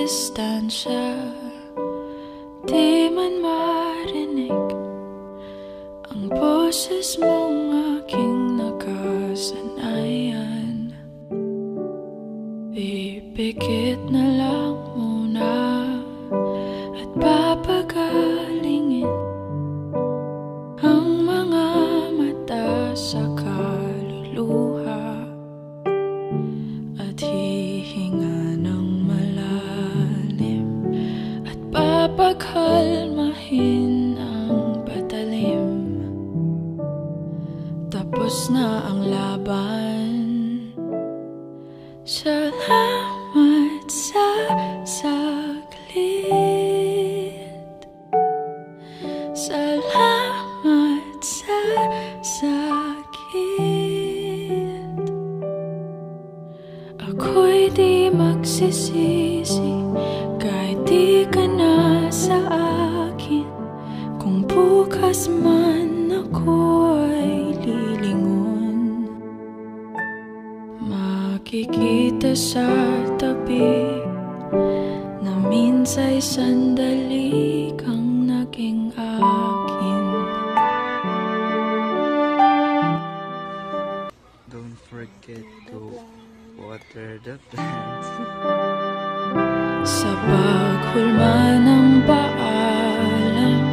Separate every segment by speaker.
Speaker 1: distansya, di man marinig ang boses mong aking nakasanayan. Pipikit na lang muna at papagalingin ang mga mata sa kaluluha at hihinga ng malalim at papagkalmahin ang patalim. Tapos na ang laban. Salamat sa saglit. Salamat sa sakit. Ako'y di magsisisi kahit di ka na sa akin. Kung bukas man ako'y lilingon, makikita sa tabi na minsa'y sandali kang naging akin.
Speaker 2: Don't forget to water the plants.
Speaker 1: Sa paghulma ng paalam,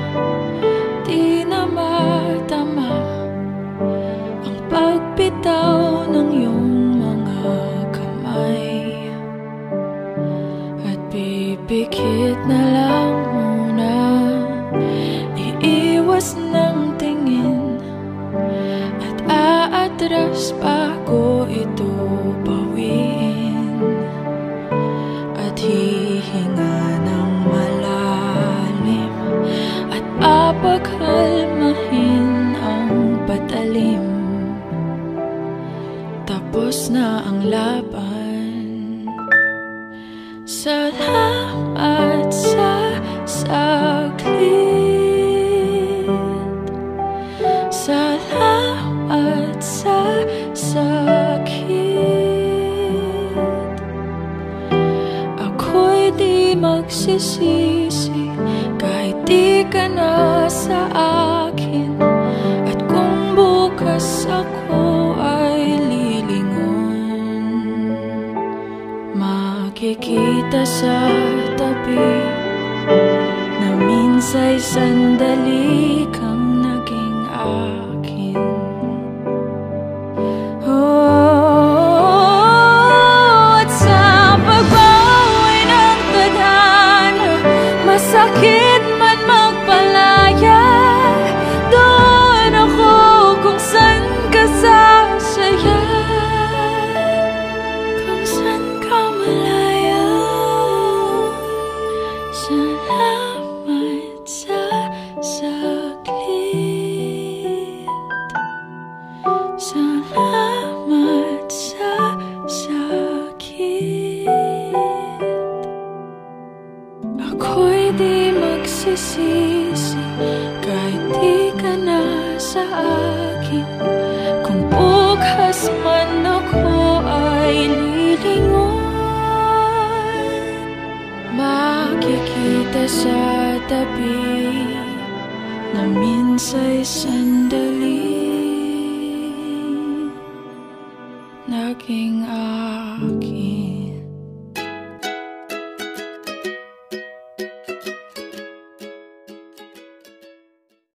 Speaker 1: di na matama ang pagbitaw ng iyong mga kamay. At pipikit na lang muna, iiwas ng tingin at aatras bago ito bawiin. At hihinga ng malalim at papagkalmahin ang patalim. Tapos na ang laban. Salamat sa saglit. Salamat sa sakit. Ako'y di magsisisi kahit di ka na sa akin. At kung bukas ako ay lilingon, makikita sa tabi na minsa'y sandali kang naging akin. At sa pagbawi ng tadhana, masakit man magpalaya, doon ako kung saan ka sasaya, kung saan ka malaya. Salamat sa saglit. Salamat sa sakit. Ako'y di magsisisi kahit di ka na sa akin. Kung bukas man ako ay lilingon, makikita sa tabi na minsa'y sandali naging akin.